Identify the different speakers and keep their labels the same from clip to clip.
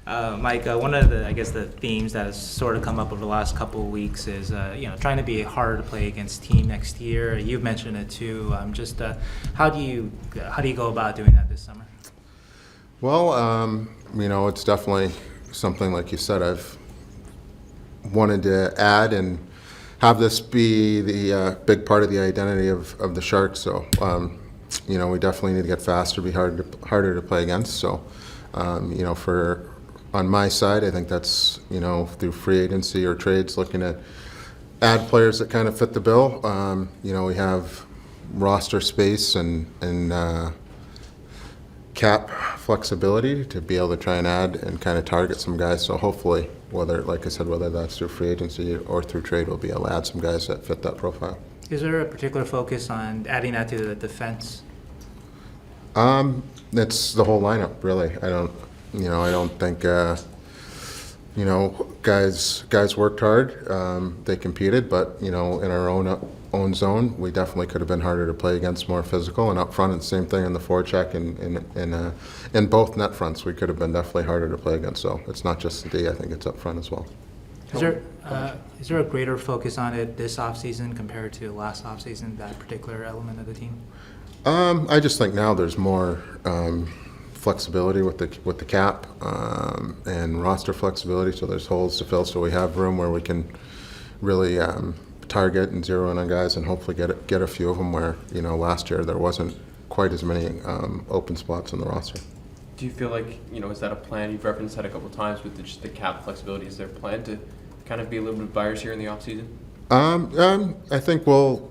Speaker 1: Mike, one of the themes that has sort of come up over the last couple of weeks is, trying to be harder to play against team next year. You've mentioned it too. How do you go about doing that this summer?
Speaker 2: Well, it's definitely something, like you said, I've wanted to add and have this be the big part of the identity of the Sharks. So, we definitely need to get faster, be harder to play against. So, on my side, I think that's, through free agency or trades, looking to add players that kind of fit the bill. We have roster space and cap flexibility to be able to try and add and kind of target some guys. So hopefully, whether that's through free agency or through trade, we'll be able to add some guys that fit that profile.
Speaker 1: Is there a particular focus on adding that to the defense?
Speaker 2: It's the whole lineup, really. I don't think, guys worked hard. They competed, but, in our own zone, we definitely could have been harder to play against, more physical, and up front, and same thing in the forecheck and in both net fronts, we could have been definitely harder to play against. So it's not just the D, I think it's up front as well.
Speaker 1: Is there a greater focus on it this offseason compared to last offseason, that particular element of the team?
Speaker 2: I just think now there's more flexibility with the cap and roster flexibility, so there's holes to fill, so we have room where we can really target and zero in on guys and hopefully get a few of them where, last year there wasn't quite as many open spots in the roster.
Speaker 3: Do you feel like, is that a plan? You've referenced that a couple of times with just the cap flexibility. Is there a plan to kind of be a little bit of buyers here in the offseason?
Speaker 2: I think we'll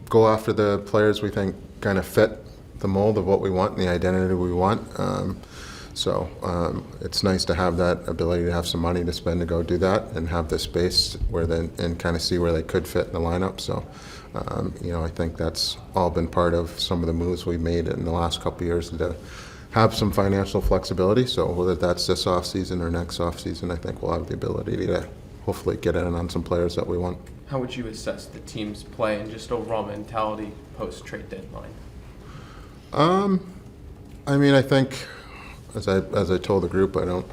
Speaker 2: go after the players we think kind of fit the mold of what we want and the identity we want. It's nice to have that ability to have some money to spend to go do that and have the space and kind of see where they could fit in the lineup. So, I think that's all been part of some of the moves we've made in the last couple of years to have some financial flexibility. So whether that's this offseason or next offseason, I think we'll have the ability to hopefully get in on some players that we want.
Speaker 3: How would you assess the team's play and just overall mentality post-trade deadline?
Speaker 2: I think, as I told the group, I don't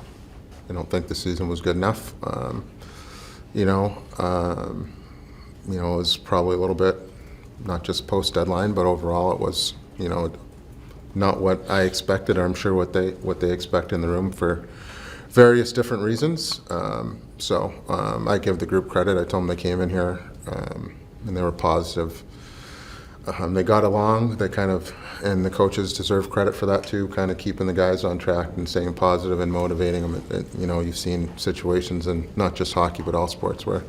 Speaker 2: think the season was good enough. It was probably a little bit, not just post-deadline, but overall it was, not what I expected, or I'm sure what they expect in the room for various different reasons. I give the group credit. I told them they came in here and they were positive. They got along. And the coaches deserve credit for that too, kind of keeping the guys on track and staying positive and motivating them. You've seen situations in not just hockey but all sports where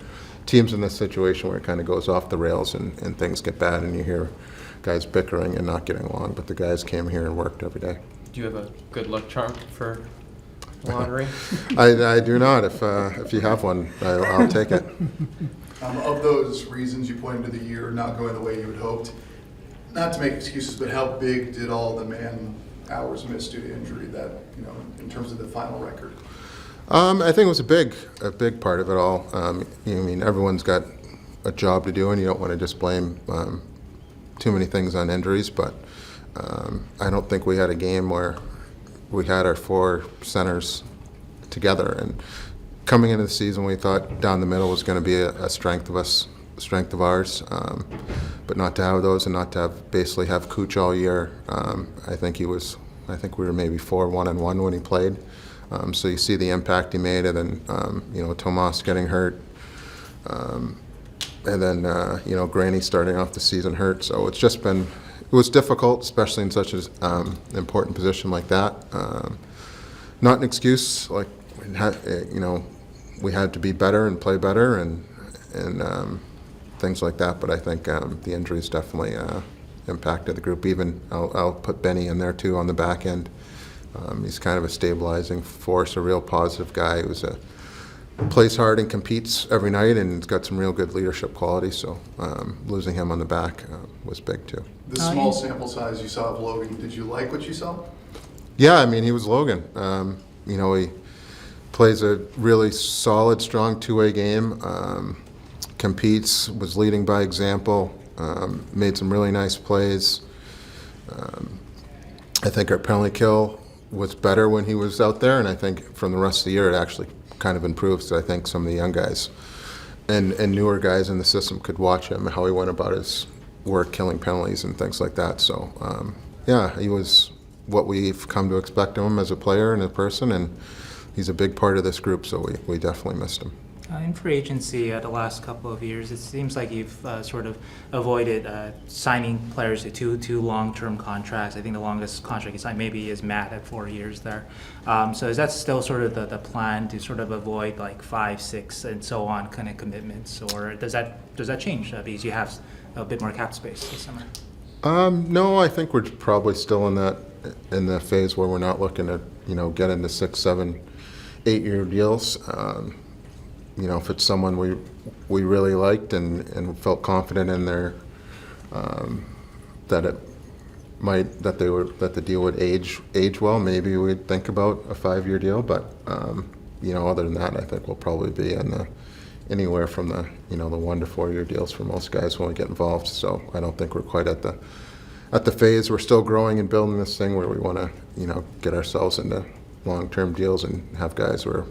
Speaker 2: teams in this situation where it kind of goes off the rails and things get bad and you hear guys bickering and not getting along. But the guys came here and worked every day.
Speaker 3: Do you have a good luck charm for lottery?
Speaker 2: I do not. If you have one, I'll take it.
Speaker 4: Of those reasons you pointed to the year not going the way you had hoped, not to make excuses, but how big did all the man hours missed due to injury that, in terms of the final record?
Speaker 2: I think it was a big part of it all. Everyone's got a job to do, and you don't want to just blame too many things on injuries, but I don't think we had a game where we had our four centers together. And coming into the season, we thought down the middle was going to be a strength of ours, but not to have those and not to basically have Cooch all year. I think we were maybe 4-1-1 when he played. So you see the impact he made, and then Tomas getting hurt, and then Granny starting off the season hurt. So it was difficult, especially in such an important position like that. Not an excuse. Like we had to be better and play better and things like that. But I think the injuries definitely impacted the group. Even I'll put Benny in there too on the back end. He's kind of a stabilizing force, a real positive guy who's plays hard and competes every night, and he's got some real good leadership qualities. So losing him on the back was big too.
Speaker 4: The small sample size you saw of Logan, did you like what you saw?
Speaker 2: Yeah, he was Logan. He plays a really solid, strong two-way game. Competes, was leading by example. Made some really nice plays. I think our penalty kill was better when he was out there, and I think from the rest of the year it actually kind of improved. So I think some of the young guys and newer guys in the system could watch him, how he went about his work, killing penalties and things like that. So yeah, he was what we've come to expect of him as a player and a person, and he's a big part of this group, so we definitely missed him.
Speaker 1: In free agency the last couple of years, it seems like you've sort of avoided signing players to two long-term contracts. I think the longest contract you signed maybe is Matt at 4 years there. So is that still sort of the plan to sort of avoid like 5, 6, and so on kind of commitments, or does that change because you have a bit more cap space this summer?
Speaker 2: No, I think we're probably still in the phase where we're not looking to get into 6, 7, 8-year deals. If it's someone we really liked and felt confident in their that the deal would age well, maybe we'd think about a 5-year deal. But other than that, I think we'll probably be in anywhere from the 1 to 4 year deals for most guys when we get involved. So I don't think we're quite at the phase. We're still growing and building this thing where we want to get ourselves into long-term deals and have guys who are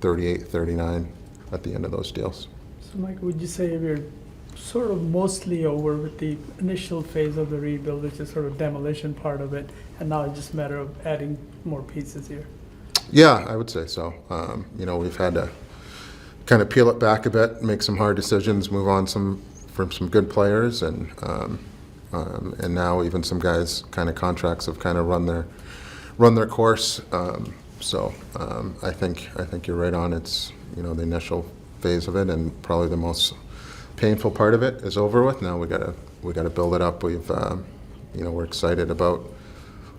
Speaker 2: 38, 39 at the end of those deals.
Speaker 5: So Mike, would you say we're sort of mostly over with the initial phase of the rebuild, which is sort of demolition part of it, and now it's just a matter of adding more pieces here?
Speaker 2: Yeah, I would say so. We've had to kind of peel it back a bit, make some hard decisions, move on from some good players, and now even some guys kind of contracts have kind of run their course. I think you're right on. It's the initial phase of it, and probably the most painful part of it is over with. Now we gotta build it up. We're excited about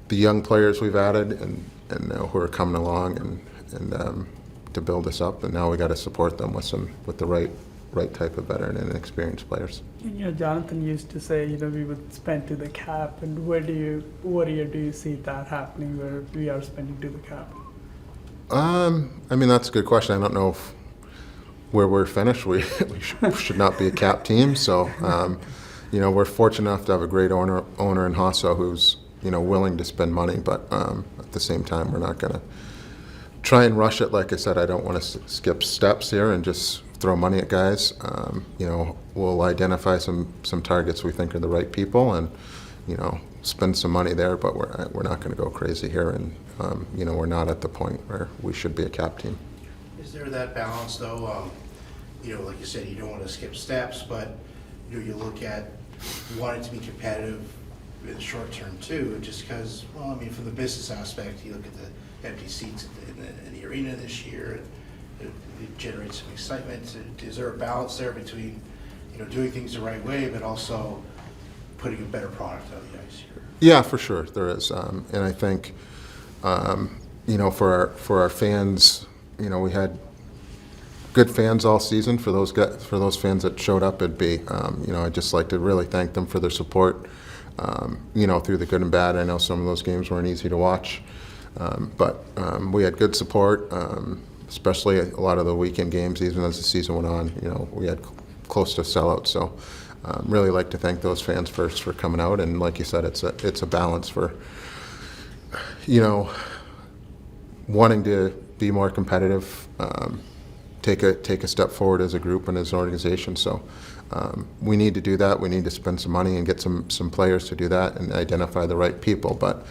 Speaker 2: the young players we've added and who are coming along and to build this up. And now we got to support them with the right type of veteran and experienced players.
Speaker 5: And, Jonathan used to say, we would spend to the cap. And what year do you see that happening where we are spending to the cap?
Speaker 2: That's a good question. I don't know if where we're finished, we should not be a cap team. So, we're fortunate enough to have a great owner in Hasso who's, willing to spend money. But at the same time, we're not going to try and rush it. Like I said, I don't want to skip steps here and just throw money at guys. We'll identify some targets we think are the right people and, spend some money there, but we're not going to go crazy here, and we're not at the point where we should be a cap team.
Speaker 6: Is there that balance though? Like you said, you don't want to skip steps, but you look at wanting to be competitive in the short term too, just because, from the business aspect, you look at the empty seats in the arena this year, it generates some excitement. Is there a balance there between, doing things the right way, but also putting a better product on the ice here?
Speaker 2: Yeah, for sure, there is, and I think, for our fans, we had good fans all season. For those fans that showed up, it'd be, I'd just like to really thank them for their support, through the good and bad. I know some of those games weren't easy to watch, but we had good support, especially a lot of the weekend games. Even as the season went on, we had close to sellout. So really like to thank those fans first for coming out. And like you said, it's a balance for, wanting to be more competitive, take a step forward as a group and as an organization. So we need to do that. We need to spend some money and get some players to do that and identify the right people. But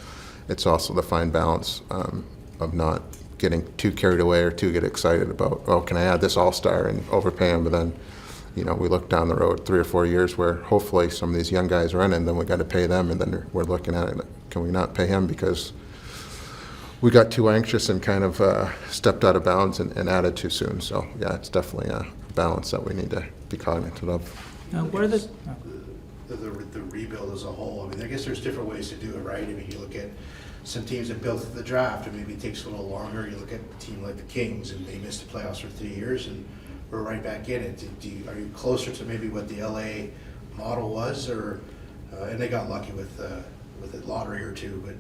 Speaker 2: it's also the fine balance of not getting too carried away or too get excited about, can I add this all-star and overpay him? But then, we look down the road 3 or 4 years where hopefully some of these young guys are in, and then we got to pay them, and then we're looking at it. Can we not pay him because we got too anxious and kind of stepped out of bounds and added too soon? So yeah, it's definitely a balance that we need to be cognizant of.
Speaker 1: Where are the
Speaker 6: The rebuild as a whole. I guess there's different ways to do it, right? You look at some teams that built at the draft, and maybe it takes a little longer. You look at a team like the Kings, and they missed the playoffs for 3 years, and we're right back in it. Are you closer to maybe what the LA model was, or and they got lucky with the lottery or two, but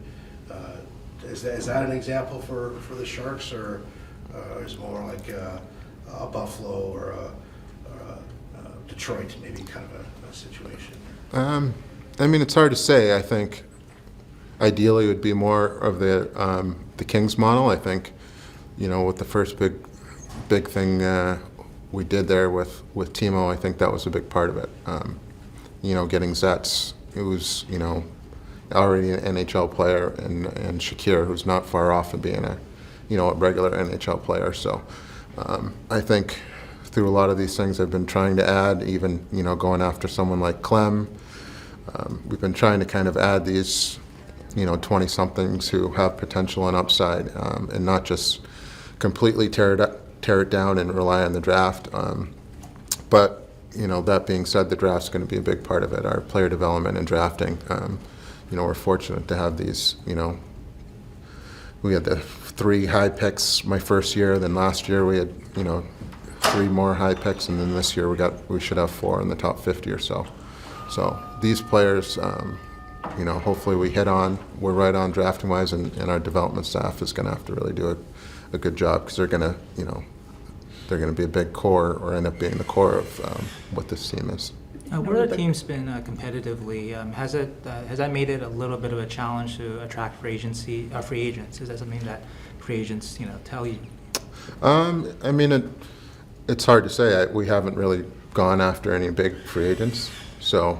Speaker 6: is that an example for the Sharks, or is it more like a Buffalo or a Detroit, maybe kind of a situation?
Speaker 2: It's hard to say. I think ideally it would be more of the Kings model. I think, with the first big thing we did there with Timo, I think that was a big part of it. Getting Zets, it was, already an NHL player, and Shakir, who's not far off of being a regular NHL player. So I think through a lot of these things I've been trying to add, even, going after someone like Clem, we've been trying to kind of add these, 20-somethings who have potential and upside, and not just completely tear it down and rely on the draft. But that being said, the draft's going to be a big part of it, our player development and drafting. We're fortunate to have these, we had the 3 high picks my first year, then last year we had, 3 more high picks, and then this year we should have 4 in the top 50 or so. So these players, hopefully we're right on drafting wise, and our development staff is going to have to really do a good job, because they're going to be a big core, or end up being the core of what this team is.
Speaker 1: Where the team's been competitively, has that made it a little bit of a challenge to attract free agents? Is that something that free agents tell you?
Speaker 2: I mean, it's hard to say. We haven't really gone after any big free agents. So,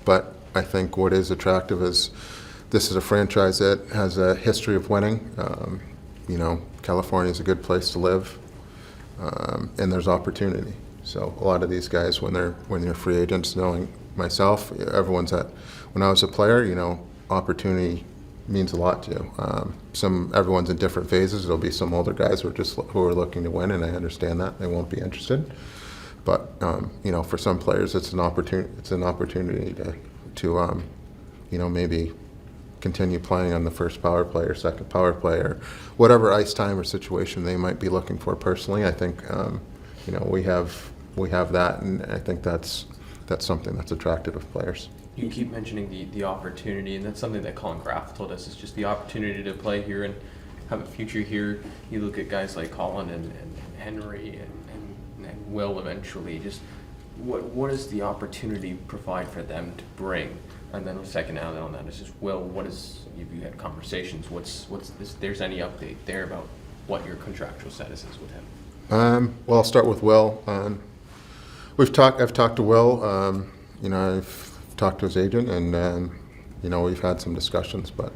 Speaker 2: but I think what is attractive is this is a franchise that has a history of winning. California is a good place to live, and there's opportunity. So a lot of these guys, when they're free agents, knowing myself, when I was a player, opportunity means a lot to you. Everyone's in different phases. There'll be some older guys who are looking to win, and I understand that they won't be interested. But for some players, it's an opportunity. It's an opportunity to maybe continue playing on the first power play or second power play, or whatever ice time or situation they might be looking for personally. I think we have that, and I think that's something that's attractive of players.
Speaker 3: You keep mentioning the opportunity, and that's something that Colin Graff told us, is just the opportunity to play here and have a future here. You look at guys like Colin and Henry and Will eventually. Just what does the opportunity provide for them to bring? And then the second element on that is just, Will, if you had conversations, what's this, there's any update there about what your contractual status is with him?
Speaker 2: Well, I'll start with Will. I've talked to Will. I've talked to his agent, and we've had some discussions. But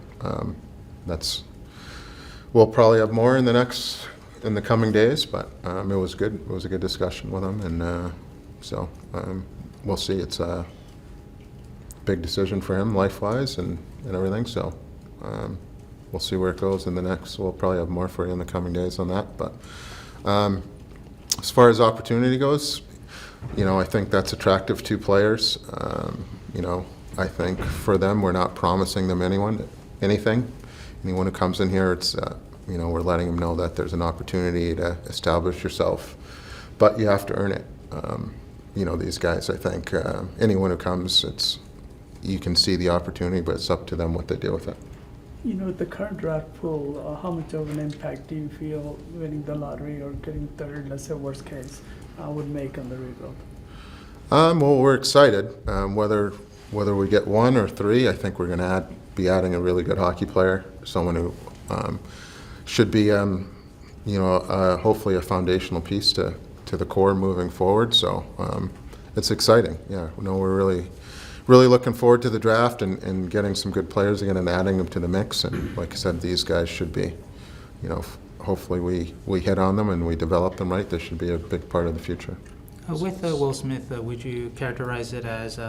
Speaker 2: we'll probably have more in the coming days. But it was good. It was a good discussion with him, and so we'll see. It's a big decision for him, life-wise, and everything. So we'll see where it goes in the next. We'll probably have more for you in the coming days on that. But as far as opportunity goes, I think that's attractive to players. I think for them, we're not promising them anything. Anyone who comes in here, it's we're letting them know that there's an opportunity to establish yourself, but you have to earn it. These guys, I think anyone who comes, you can see the opportunity, but it's up to them what they do with it.
Speaker 5: With the current draft pool, how much of an impact do you feel winning the lottery or getting third, let's say worst case, would make on the rebuild?
Speaker 2: Well, we're excited. Whether we get 1 or 3, I think we're going to be adding a really good hockey player, someone who should be, hopefully a foundational piece to the core moving forward. So it's exciting. Yeah, we're really looking forward to the draft and getting some good players again and adding them to the mix. And like I said, these guys should be, hopefully we hit on them and we develop them right. They should be a big part of the future.
Speaker 1: With Will Smith, would you characterize it as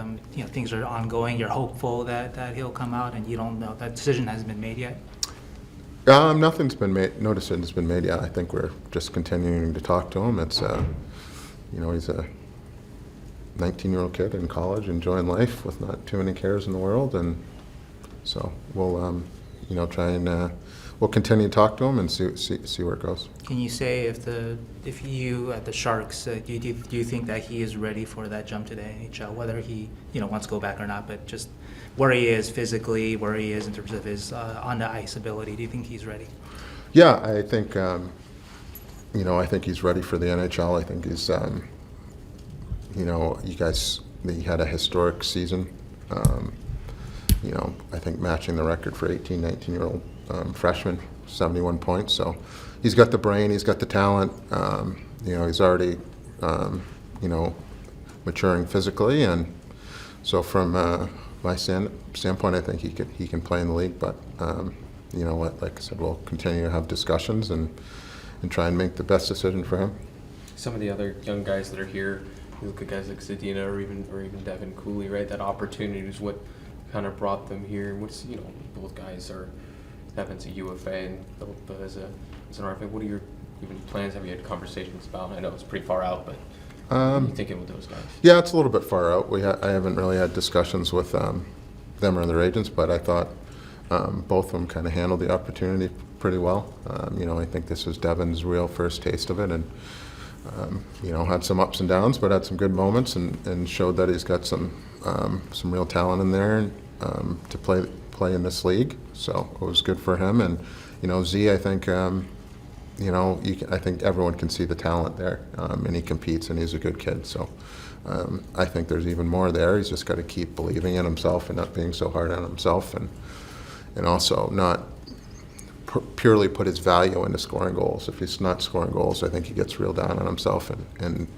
Speaker 1: things are ongoing? You're hopeful that he'll come out, and you don't know, that decision hasn't been made yet?
Speaker 2: Nothing's been made. No decision's been made yet. I think we're just continuing to talk to him. It's he's a 19-year-old kid in college enjoying life with not too many cares in the world, and so we'll try and we'll continue to talk to him and see where it goes.
Speaker 1: Can you say if you at the Sharks, do you think that he is ready for that jump to the NHL, whether he wants to go back or not, but just where he is physically, where he is in terms of his on the ice ability? Do you think he's ready?
Speaker 2: Yeah, I think I think he's ready for the NHL. I think he's he had a historic season. I think matching the record for 18, 19-year-old freshman, 71 points. So he's got the brain, he's got the talent. He's already, maturing physically, and so from my standpoint, I think he can play in the league. But like I said, we'll continue to have discussions and try and make the best decision for him.
Speaker 3: Some of the other young guys that are here, you look at guys like Zadina or even Devin Cooley, right? That opportunity is what kind of brought them here. What's both guys are Devin's a UFA and Philip as an RFA. What are your even plans? Have you had conversations about? I know it's pretty far out, but what are you thinking with those guys?
Speaker 2: Yeah, it's a little bit far out. I haven't really had discussions with them or their agents, but I thought both of them kind of handled the opportunity pretty well. I think this was Devin's real first taste of it, and had some ups and downs, but had some good moments, and showed that he's got some real talent in there to play in this league. So it was good for him. And Z, I think I think everyone can see the talent there, and he competes, and he's a good kid. So I think there's even more there. He's just got to keep believing in himself and not being so hard on himself, and also not purely put his value into scoring goals. If he's not scoring goals, I think he gets real down on himself, and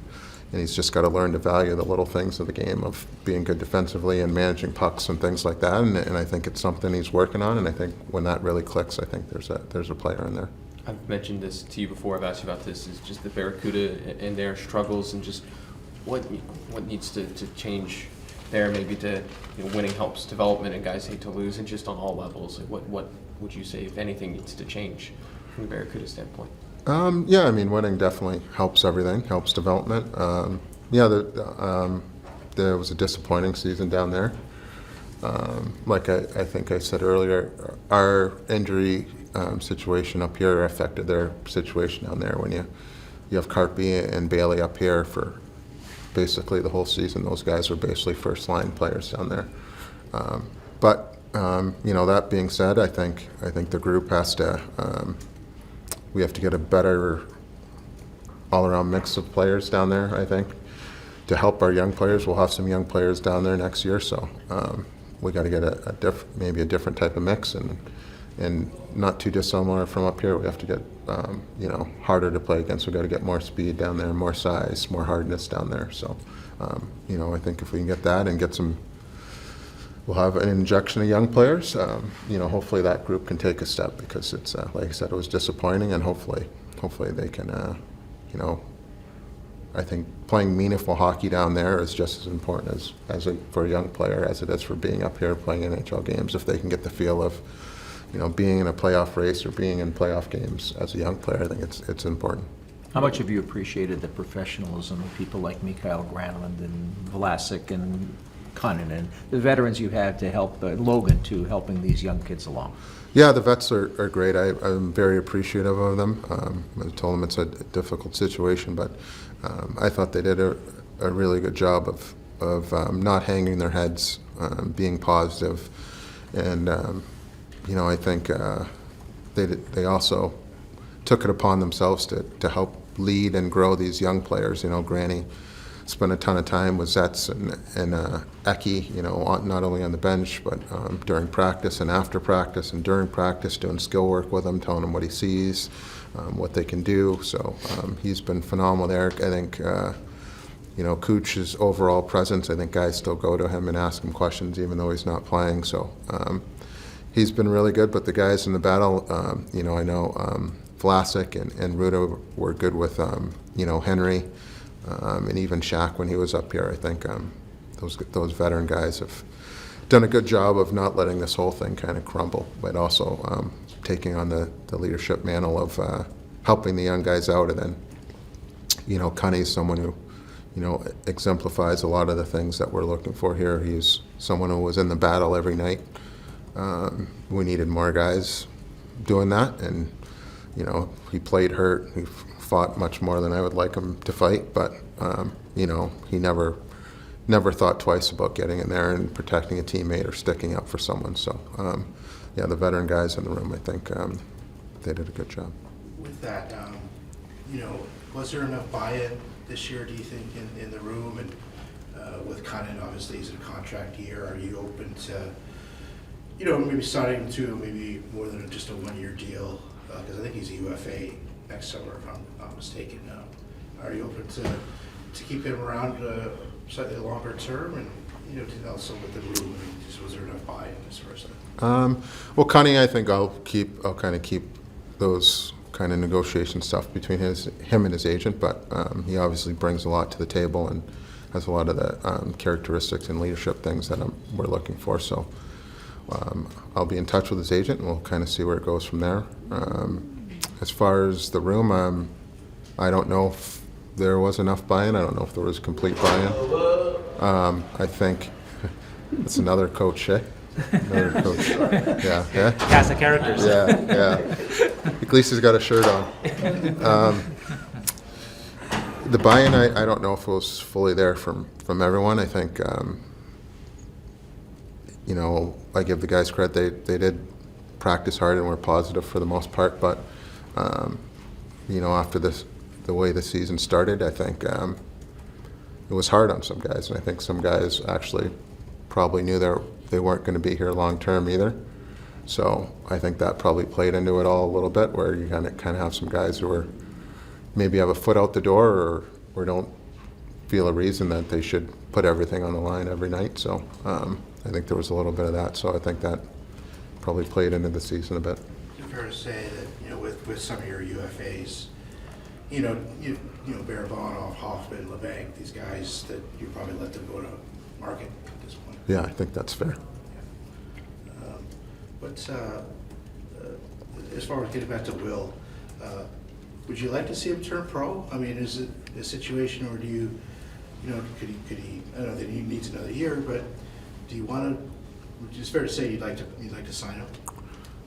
Speaker 2: he's just got to learn to value the little things of the game, of being good defensively and managing pucks and things like that. And I think it's something he's working on, and I think when that really clicks, I think there's a player in there.
Speaker 3: I've mentioned this to you before. I've asked you about this. Is just the Barracuda and their struggles, and just what needs to change there. Maybe to winning helps development, and guys hate to lose, and just on all levels. Like what would you say, if anything, needs to change from the Barracuda standpoint?
Speaker 2: Winning definitely helps everything, helps development. There was a disappointing season down there. Like I think I said earlier, our injury situation up here affected their situation down there. When you have Carpy and Bailey up here for basically the whole season, those guys are basically first-line players down there. That being said, I think the group has to. We have to get a better all-around mix of players down there, I think, to help our young players. We'll have some young players down there next year, so we got to get maybe a different type of mix, and not too dissimilar from up here. We have to get harder to play against. We got to get more speed down there, more size, more hardness down there. So I think if we can get that and get some. We'll have an injection of young players. Hopefully that group can take a step, because it's like I said, it was disappointing, and hopefully they can. I think playing meaningful hockey down there is just as important for a young player as it is for being up here playing NHL games. If they can get the feel of, being in a playoff race or being in playoff games as a young player, I think it's important.
Speaker 7: How much have you appreciated the professionalism of people like Mikhail Granlund and Vlasic and Cunnin, and the veterans you had to help, Logan too, helping these young kids along?
Speaker 2: Yeah, the vets are great. I'm very appreciative of them. I told them it's a difficult situation, but I thought they did a really good job of not hanging their heads, being positive, and I think they also took it upon themselves to help lead and grow these young players. Granny spent a ton of time with Zetz and Eki, not only on the bench, but during practice and after practice and during practice, doing skill work with him, telling him what he sees, what they can do. So he's been phenomenal there. I think, Cooch's overall presence, I think guys still go to him and ask him questions even though he's not playing. So he's been really good. But the guys in the battle, I know Vlasic and Ruda were good with, Henry. And even Shaq when he was up here. I think those veteran guys have done a good job of not letting this whole thing kind of crumble, but also taking on the leadership mantle of helping the young guys out. And then, Cunny's someone who, exemplifies a lot of the things that we're looking for here. He's someone who was in the battle every night. We needed more guys doing that, and he played hurt. He fought much more than I would like him to fight, but he never thought twice about getting in there and protecting a teammate or sticking up for someone. So the veteran guys in the room, I think they did a good job.
Speaker 6: With that, was there enough buy-in this year, do you think, in the room? And with Cunnin, obviously he's in a contract year. Are you open to maybe signing to maybe more than just a one-year deal, because I think he's a UFA next summer, if I'm not mistaken. Are you open to keep him around slightly longer term, and to also with the room, just was there enough buy-in this sort of stuff?
Speaker 2: Well, Connie, I think I'll kind of keep those kind of negotiation stuff between him and his agent, but he obviously brings a lot to the table and has a lot of the characteristics and leadership things that we're looking for. So I'll be in touch with his agent, and we'll kind of see where it goes from there. As far as the room, I don't know if there was enough buy-in. I don't know if there was complete buy-in. I think it's another coach, eh? Another coach. Yeah.
Speaker 1: Cast of characters.
Speaker 2: Yeah. At least he's got a shirt on. The buy-in, I don't know if it was fully there from everyone. I think, I give the guys credit. They did practice hard and were positive for the most part. But, after the way the season started, I think it was hard on some guys. And I think some guys actually probably knew they weren't going to be here long term either. So I think that probably played into it all a little bit, where you kind of have some guys who are maybe have a foot out the door or don't feel a reason that they should put everything on the line every night. So I think there was a little bit of that. So I think that probably played into the season a bit.
Speaker 6: Is it fair to say that, with some of your UFAs, Barabonov, Hoffman, LeBanc, these guys, that you probably let them go to market at this point?
Speaker 2: Yeah, I think that's fair.
Speaker 6: But as far as getting back to Will, would you like to see him turn pro? I mean, is it a situation, or do you, could he? I don't know that he needs another year, but do you want to? It's fair to say you'd like to sign him.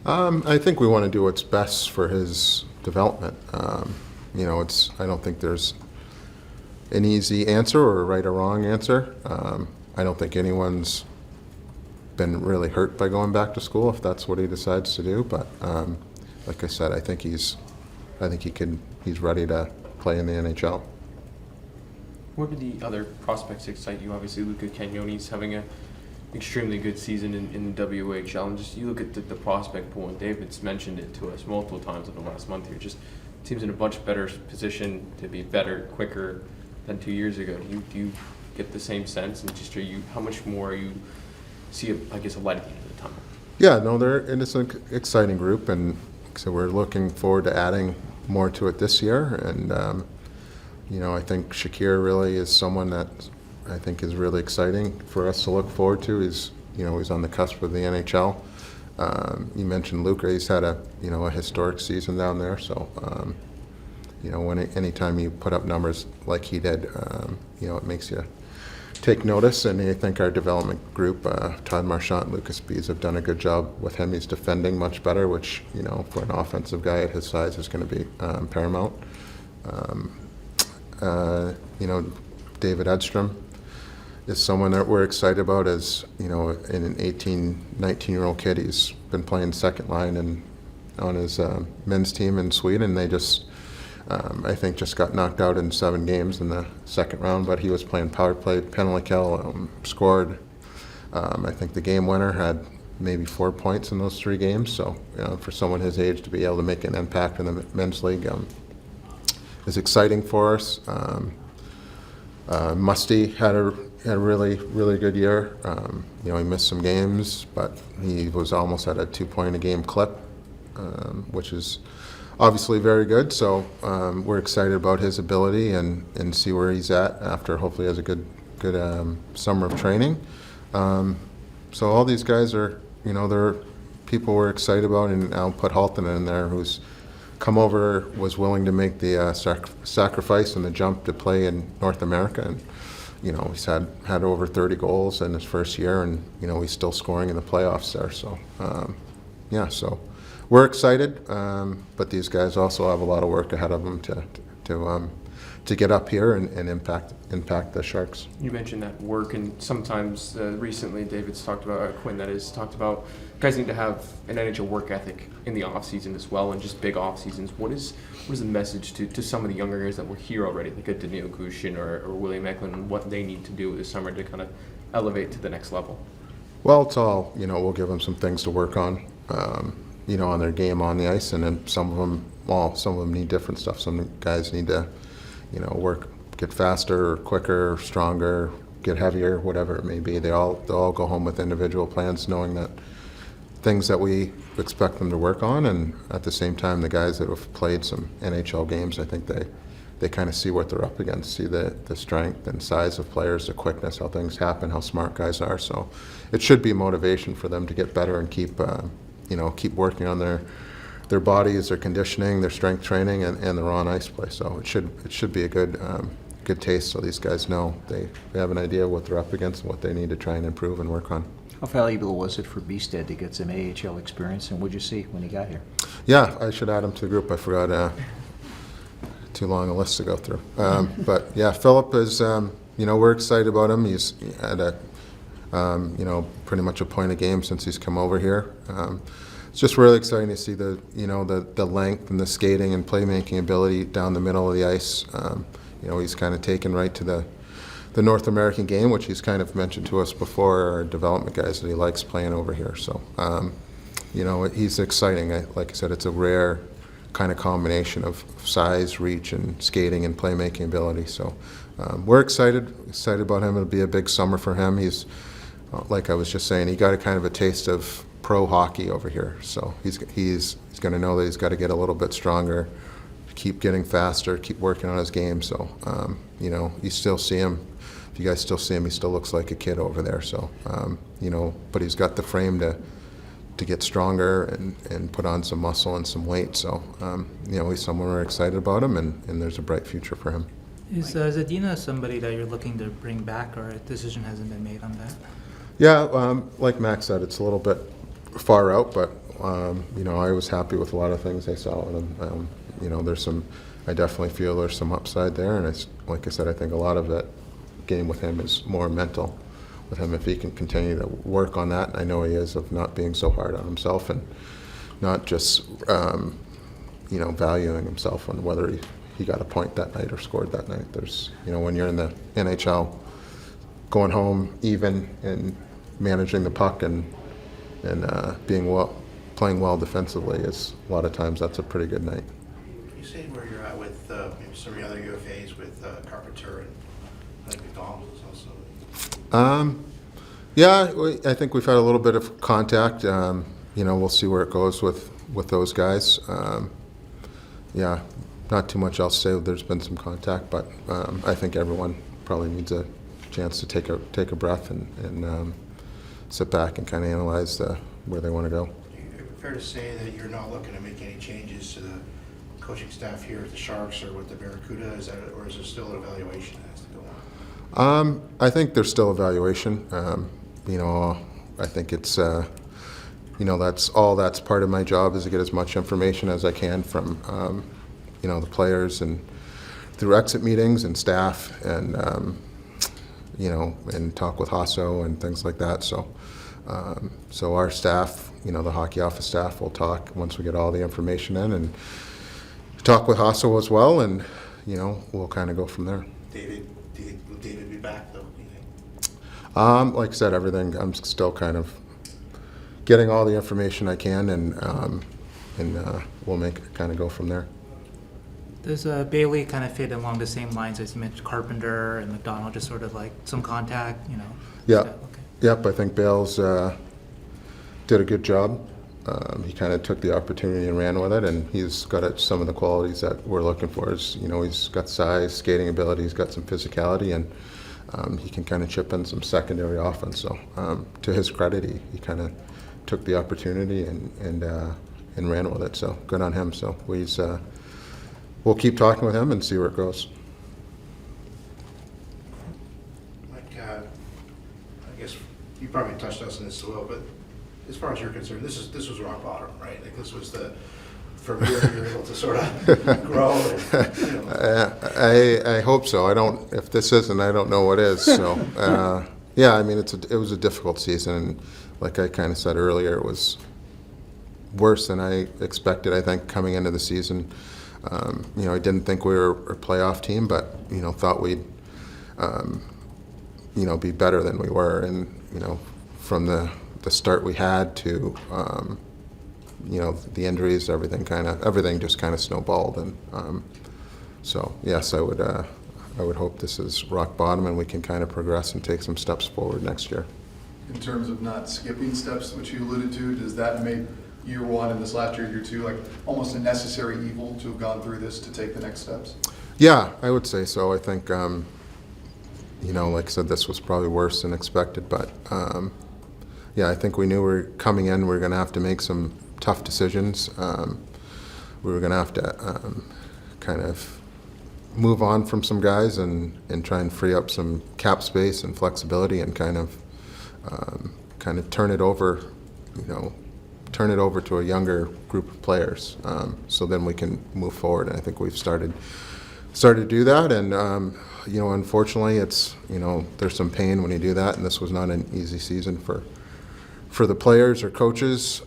Speaker 2: I think we want to do what's best for his development. I don't think there's an easy answer or a right or wrong answer. I don't think anyone's been really hurt by going back to school if that's what he decides to do. But like I said, I think he's ready to play in the NHL.
Speaker 3: What are the other prospects excite you? Obviously, Luca Cagnoni's having an extremely good season in the WHL. And just you look at the prospect pool, and David's mentioned it to us multiple times in the last month here. Just seems in a much better position to be better, quicker than 2 years ago. Do you get the same sense? And just how much more you see, a light at the end of the tunnel?
Speaker 2: Yeah, no, it's an exciting group, and so we're looking forward to adding more to it this year. And I think Shakir really is someone that I think is really exciting for us to look forward to. He's on the cusp of the NHL. You mentioned Luca; he's had a historic season down there. So anytime you put up numbers like he did, it makes you take notice. And I think our development group, Todd Marchant and Lucas Bees, have done a good job with him. He's defending much better, which for an offensive guy at his size is going to be paramount. David Edstrom is someone that we're excited about. As in an 18, 19-year-old kid, he's been playing second line and on his men's team in Sweden. They just I think just got knocked out in 7 games in the second round, but he was playing power play, penalty kill, scored. I think the game winner had maybe 4 points in those 3 games. So for someone his age to be able to make an impact in the men's league is exciting for us. Musty had a really, really good year. He missed some games, but he was almost at a 2-point-a-game clip, which is obviously very good. So we're excited about his ability and see where he's at after hopefully has a good summer of training. So all these guys are, they're people we're excited about, and I'll put Halton in there, who's come over, was willing to make the sacrifice and the jump to play in North America. And he's had over 30 goals in his first year, and he's still scoring in the playoffs there. So so we're excited, but these guys also have a lot of work ahead of them to get up here and impact the Sharks.
Speaker 3: You mentioned that work, and sometimes recently David's talked about, Quinn that is, talked about guys need to have an NHL work ethic in the off season as well, and just big off seasons. What is the message to some of the younger guys that were here already, like a Daniil Gushin or William Eklund, and what they need to do this summer to kind of elevate to the next level?
Speaker 2: Well, it's all, we'll give them some things to work on, on their game on the ice, and then some of them need different stuff. Some guys need to, get faster or quicker or stronger, get heavier, whatever it may be. They'll all go home with individual plans, knowing that things that we expect them to work on, and at the same time, the guys that have played some NHL games, I think they kind of see what they're up against, see the strength and size of players, the quickness, how things happen, how smart guys are. So it should be motivation for them to get better and keep working on their bodies, their conditioning, their strength training, and their on ice play. So it should be a good taste, so these guys know they have an idea what they're up against and what they need to try and improve and work on.
Speaker 7: How valuable was it for Beestead to get some AHL experience, and what'd you see when he got here?
Speaker 2: Yeah, I should add him to the group. I forgot. Too long a list to go through. But yeah, Philip is, we're excited about him. He's had pretty much a point a game since he's come over here. It's just really exciting to see the length and the skating and playmaking ability down the middle of the ice. He's kind of taken right to the North American game, which he's kind of mentioned to us before, our development guys, that he likes playing over here. So, he's exciting. Like I said, it's a rare kind of combination of size, reach, and skating and playmaking ability. So we're excited about him. It'll be a big summer for him. He's, like I was just saying, he got a kind of a taste of pro hockey over here. So he's going to know that he's got to get a little bit stronger, keep getting faster, keep working on his game. So, you still see him. If you guys still see him, he still looks like a kid over there. So, but he's got the frame to get stronger and put on some muscle and some weight. So, he's someone we're excited about him, and there's a bright future for him.
Speaker 1: Is Zadina somebody that you're looking to bring back, or a decision hasn't been made on that?
Speaker 2: Yeah, like Max said, it's a little bit far out, but, I was happy with a lot of things I saw in him. I definitely feel there's some upside there, and like I said, I think a lot of that game with him is more mental. With him, if he can continue to work on that, and I know he is, of not being so hard on himself and not just valuing himself on whether he got a point that night or scored that night. There's when you're in the NHL, going home even and managing the puck and playing well defensively is a lot of times that's a pretty good night.
Speaker 6: Can you say where you're at with maybe some of the other UFAs with Carpenter and I think McDonald is also?
Speaker 2: Yeah, I think we've had a little bit of contact. We'll see where it goes with those guys. Yeah, not too much else to say. There's been some contact, but I think everyone probably needs a chance to take a breath and sit back and kind of analyze where they want to go.
Speaker 6: Fair to say that you're not looking to make any changes to the coaching staff here at the Sharks or with the Barracuda? Or is there still an evaluation that has to go on?
Speaker 2: I think there's still evaluation. I think it's, that's part of my job, is to get as much information as I can from, the players and through exit meetings and staff and, and talk with Hasso and things like that. So our staff, the hockey office staff will talk once we get all the information in and talk with Hasso as well, and, we'll kind of go from there.
Speaker 6: Will David be back, though, do you think?
Speaker 2: Like I said, everything, I'm still kind of getting all the information I can, and we'll kind of go from there.
Speaker 1: Does Bailey kind of fit along the same lines as you mentioned, Carpenter and McDonald, just sort of like some contact,
Speaker 2: Yeah.
Speaker 1: Okay.
Speaker 2: Yep, I think Bales did a good job. He kind of took the opportunity and ran with it, and he's got some of the qualities that we're looking for. He's got size, skating ability, he's got some physicality, and he can kind of chip in some secondary offense. So to his credit, he kind of took the opportunity and ran with it. So good on him. So we'll keep talking with him and see where it goes.
Speaker 6: Mike, I guess you probably touched us on this as well, but as far as you're concerned, this was rock bottom, right? Like this was from here you're able to sort of grow. And,
Speaker 2: I hope so. If this isn't, I don't know what is. So yeah, I mean it was a difficult season, and like I kind of said earlier, it was worse than I expected. I think coming into the season, I didn't think we were a playoff team, but thought we'd be better than we were, and from the start we had to, the injuries, everything just kind of snowballed. And so, yes, I would hope this is rock bottom and we can kind of progress and take some steps forward next year.
Speaker 4: In terms of not skipping steps, which you alluded to, does that make year one and this last year two, like almost a necessary evil to have gone through this to take the next steps?
Speaker 2: Yeah, I would say so. I think, like I said, this was probably worse than expected, but I think we knew we were coming in, we were going to have to make some tough decisions. We were going to have to kind of move on from some guys and try and free up some cap space and flexibility and kind of turn it over to a younger group of players. So then we can move forward. And I think we've started to do that. And, unfortunately, it's, there's some pain when you do that. And this was not an easy season for the players or coaches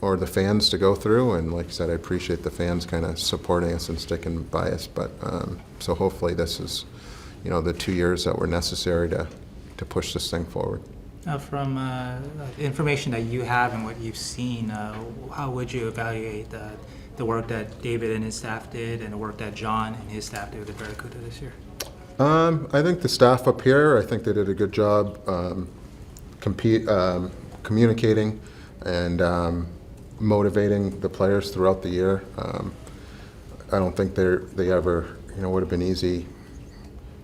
Speaker 2: or the fans to go through. And like I said, I appreciate the fans kind of supporting us and sticking by us. But so hopefully this is, the 2 years that were necessary to push this thing forward.
Speaker 1: From information that you have and what you've seen, how would you evaluate the work that David and his staff did and the work that John and his staff did with the Barracuda this year?
Speaker 2: I think the staff up here, I think they did a good job communicating and motivating the players throughout the year. I don't think they ever, would have been easy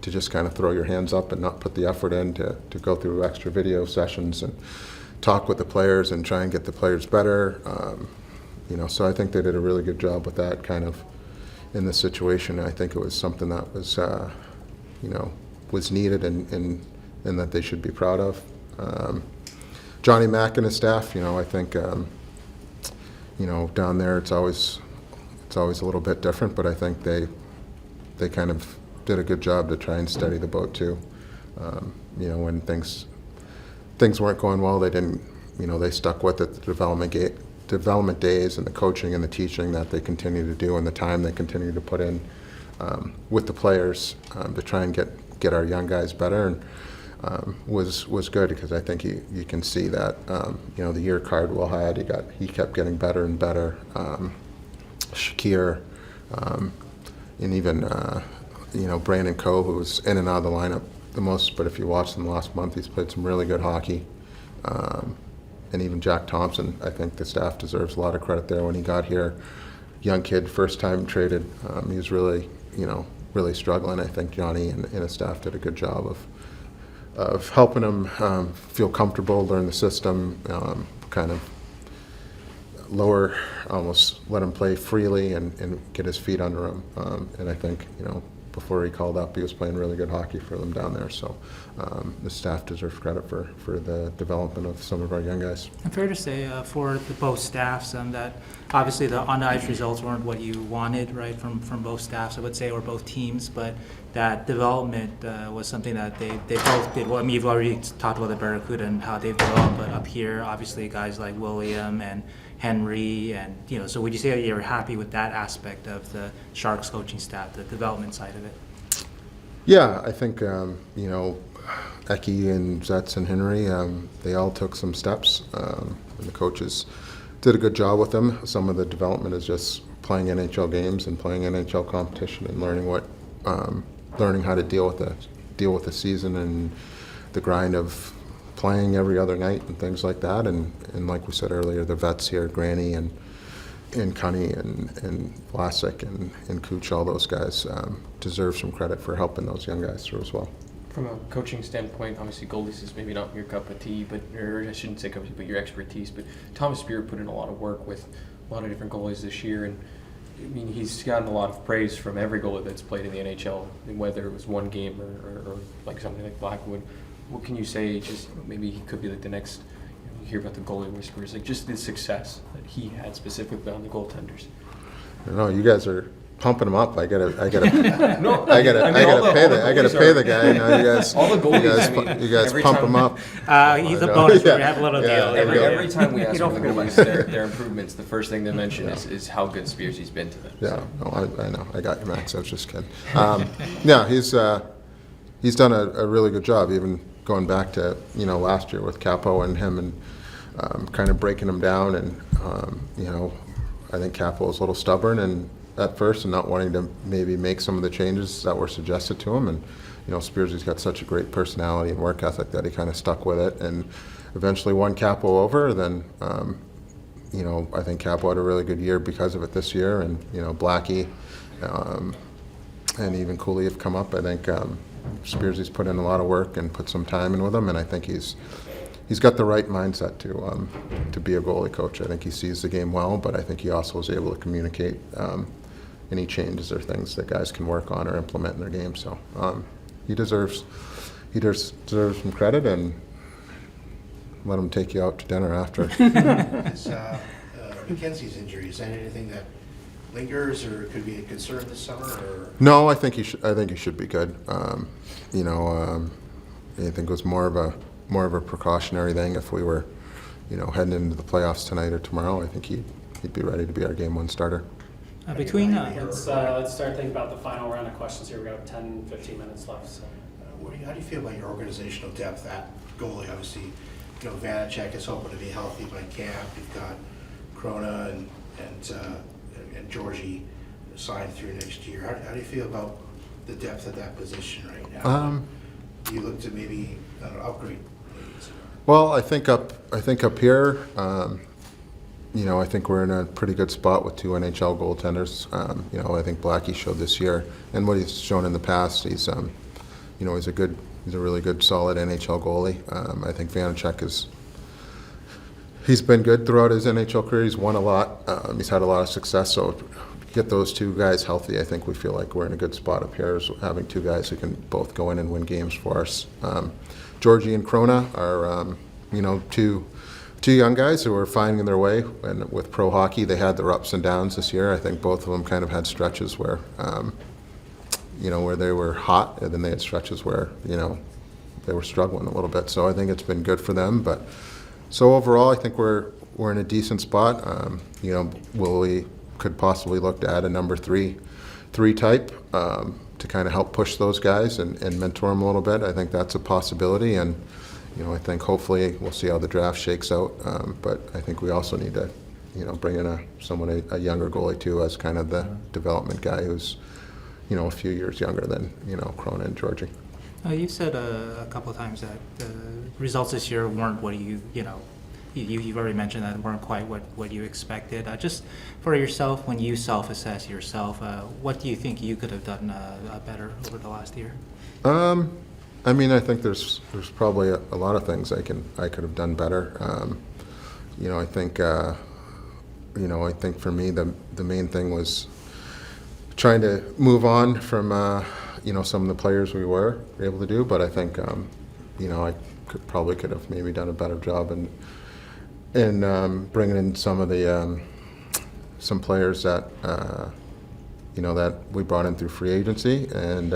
Speaker 2: to just kind of throw your hands up and not put the effort in to go through extra video sessions and talk with the players and try and get the players better. So I think they did a really good job with that kind of in this situation. I think it was something that was, was needed and that they should be proud of. Johnny Mack and his staff, I think, down there it's always a little bit different, but I think they kind of did a good job to try and steady the boat too. When things weren't going well, they didn't, they stuck with it. The development days and the coaching and the teaching that they continue to do and the time they continue to put in with the players to try and get our young guys better and was good, because I think you can see that the year Cardwell had, he kept getting better and better. Shakir and even Brandon Coe, who was in and out of the lineup the most, but if you watch him last month, he's played some really good hockey. And even Jack Thompson, I think the staff deserves a lot of credit there when he got here. Young kid, first time traded. He was really, really struggling. I think Johnny and his staff did a good job of helping him feel comfortable, learn the system, kind of almost let him play freely and get his feet under him. And I think, before he called up, he was playing really good hockey for them down there. So the staff deserves credit for the development of some of our young guys.
Speaker 1: And fair to say for both staffs that obviously the on-the-ice results weren't what you wanted, right, from both staffs, I would say, or both teams, but that development was something that they both did well. I mean, you've already talked about the Barracuda and how they've developed, but up here, obviously, guys like William and Henry, and so would you say that you're happy with that aspect of the Sharks coaching staff, the development side of it?
Speaker 2: Yeah, I think Eki and Zetz and Henry, they all took some steps, and the coaches did a good job with them. Some of the development is just playing NHL games and playing NHL competition and learning how to deal with the season and the grind of playing every other night and things like that. And like we said earlier, the vets here, Granny and Cunny and Vlasic and Cooch, all those guys deserve some credit for helping those young guys through as well.
Speaker 3: From a coaching standpoint, obviously goalies is maybe not your cup of tea, or I shouldn't say cup of tea, but your expertise. But Thomas Spear put in a lot of work with a lot of different goalies this year, and I mean, he's gotten a lot of praise from every goalie that's played in the NHL, whether it was one game or like something like Blackwood. What can you say? Just maybe he could be like the next. You hear about the goalie whisperers, like just the success that he had specifically on the goaltenders.
Speaker 2: I don't know, you guys are pumping him up. I gotta pay the guy. You guys,
Speaker 3: all the goalies.
Speaker 2: You guys pump him up.
Speaker 1: He's a bonus. We have a little deal.
Speaker 3: Every time we ask the goalies their improvements, the first thing they mention is how good Spears he's been to them.
Speaker 2: Yeah, so. No, I know. I got you, Max. I was just kidding. Yeah, he's done a really good job. Even going back to, last year with Capo and him and kind of breaking him down. And, I think Capo was a little stubborn and at first and not wanting to maybe make some of the changes that were suggested to him. And, Spearsy's got such a great personality and work ethic that he kind of stuck with it and eventually won Capo over. Then, I think Capo had a really good year because of it this year. And, Blackie and even Cooley have come up. I think Spearsy's put in a lot of work and put some time in with him, and I think he's got the right mindset to be a goalie coach. I think he sees the game well, but I think he also is able to communicate any changes or things that guys can work on or implement in their game. So he deserves some credit, and let him take you out to dinner after.
Speaker 6: Is Mackenzie's injury, is that anything that lingers or could be a concern this summer? Or?
Speaker 2: No, I think he should be good. I think it was more of a precautionary thing. If we were, heading into the playoffs tonight or tomorrow, I think he'd be ready to be our game one starter.
Speaker 1: Between
Speaker 8: Let's start thinking about the final round of questions here. We've got 10, 15 minutes left. So.
Speaker 6: How do you feel about your organizational depth at goalie? Obviously, Vanacek is hoping to be healthy by camp. You've got Krona and Georgie signed through next year. How do you feel about the depth of that position right now? Do you look to maybe upgrade?
Speaker 2: Well, I think up here, I think we're in a pretty good spot with two NHL goaltenders. I think Blackie showed this year, and what he's shown in the past, he's a really good, solid NHL goalie. I think Vanacek he's been good throughout his NHL career. He's won a lot. He's had a lot of success. So get those two guys healthy, I think we feel like we're in a good spot up here, is having two guys who can both go in and win games for us. Georgie and Krona are, two young guys who are finding their way. And with pro hockey, they had their ups and downs this year. I think both of them kind of had stretches where, where they were hot, and then they had stretches where, they were struggling a little bit. So I think it's been good for them. But so overall, I think we're in a decent spot. We could possibly look to add a number three type to kind of help push those guys and mentor them a little bit. I think that's a possibility, and I think hopefully we'll see how the draft shakes out. But I think we also need to, bring in a younger goalie too, as kind of the development guy who's, a few years younger than Krona and Georgie.
Speaker 1: You've said a couple of times that the results this year weren't what you've already mentioned that weren't quite what you expected. Just for yourself, when you self-assess yourself, what do you think you could have done better over the last year?
Speaker 2: I think there's probably a lot of things I could have done better. I think for me the main thing was trying to move on from some of the players we were able to do, but I think I could have maybe done a better job in bringing in some of the some players that that we brought in through free agency, and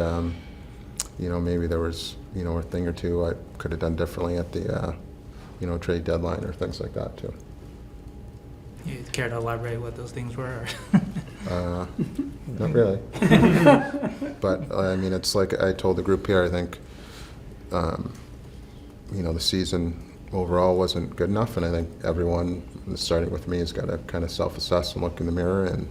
Speaker 2: maybe there was a thing or two I could have done differently at the trade deadline or things like that too.
Speaker 1: You care to elaborate what those things were?
Speaker 2: Not really. But it's like I told the group here, I think the season overall wasn't good enough, and I think everyone, starting with me, has got to kind of self-assess and look in the mirror and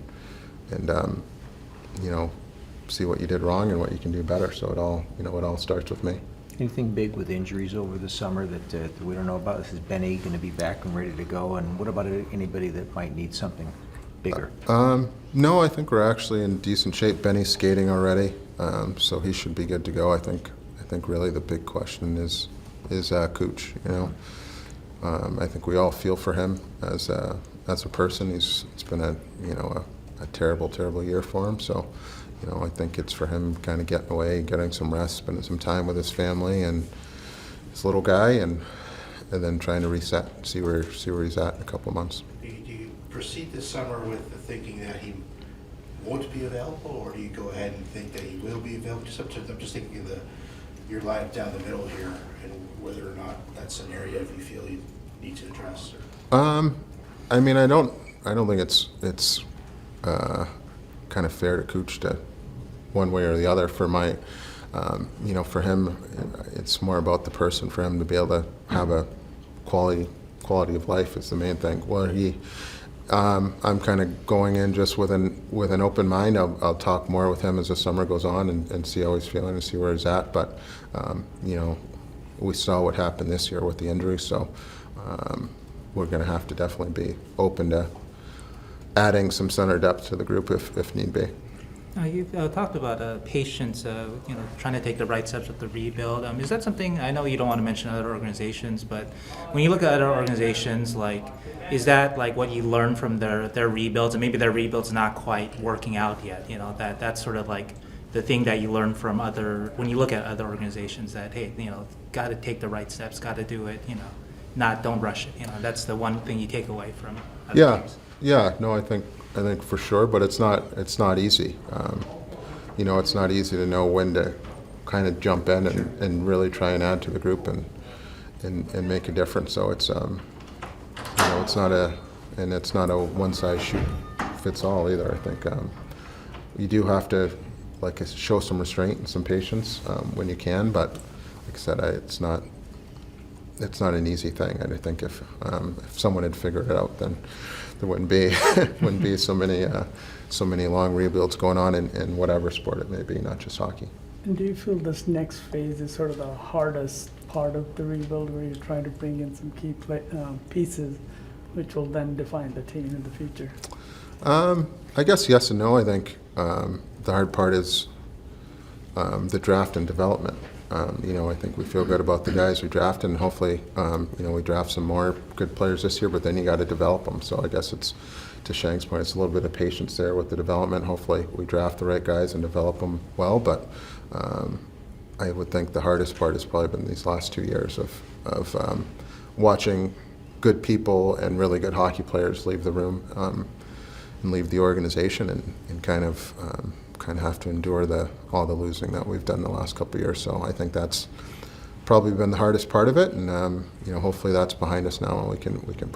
Speaker 2: see what you did wrong and what you can do better. So it all starts with me.
Speaker 7: Anything big with injuries over the summer that we don't know about? Is Benny going to be back and ready to go? And what about anybody that might need something bigger?
Speaker 2: No, I think we're actually in decent shape. Benny's skating already, so he should be good to go. I think really the big question is Cooch. I think we all feel for him as a person. It's been a terrible year for him. So. I think it's for him kind of getting away, getting some rest, spending some time with his family and his little guy, and then trying to reset, see where he's at in a couple of months.
Speaker 6: Do you proceed this summer with the thinking that he won't be available, or do you go ahead and think that he will be available? I'm just thinking of your lineup down the middle here, and whether or not that's an area if you feel you need to address.
Speaker 2: I don't think it's kind of fair to Cooch to one way or the other for my For him, it's more about the person. For him to be able to have a quality of life is the main thing. I'm kind of going in just with an open mind. I'll talk more with him as the summer goes on and see how he's feeling and see where he's at. But we saw what happened this year with the injury, so we're going to have to definitely be open to adding some center depth to the group if need be.
Speaker 1: You've talked about patience, trying to take the right steps with the rebuild. Is that something, I know you don't want to mention other organizations, but when you look at other organizations, is that what you learn from their rebuilds, and maybe their rebuild's not quite working out yet, that's sort of the thing that you learn from when you look at other organizations, that, hey, got to take the right steps, got to do it, don't rush it, that's the one thing you take away from other teams.
Speaker 2: Yeah, no, I think for sure, but it's not easy. It's not easy to know when to kind of jump in and really try and add to the group and make a difference. So it's it's not a one size fits all either. I think you do have to show some restraint and some patience when you can, but like I said, it's not an easy thing. And I think if someone had figured it out, then there wouldn't be so many long rebuilds going on in whatever sport it may be, not just hockey.
Speaker 5: And do you feel this next phase is sort of the hardest part of the rebuild, where you're trying to bring in some key pieces, which will then define the team in the future?
Speaker 2: I guess yes and no. I think the hard part is the draft and development. I think we feel good about the guys we drafted, and hopefully, we draft some more good players this year, but then you got to develop them. So I guess it's, to Shang's point, it's a little bit of patience there with the development. Hopefully we draft the right guys and develop them well, but I would think the hardest part has probably been these last 2 years of watching good people and really good hockey players leave the room and leave the organization and kind of have to endure all the losing that we've done the last couple of years. So I think that's probably been the hardest part of it, and hopefully that's behind us now, and we can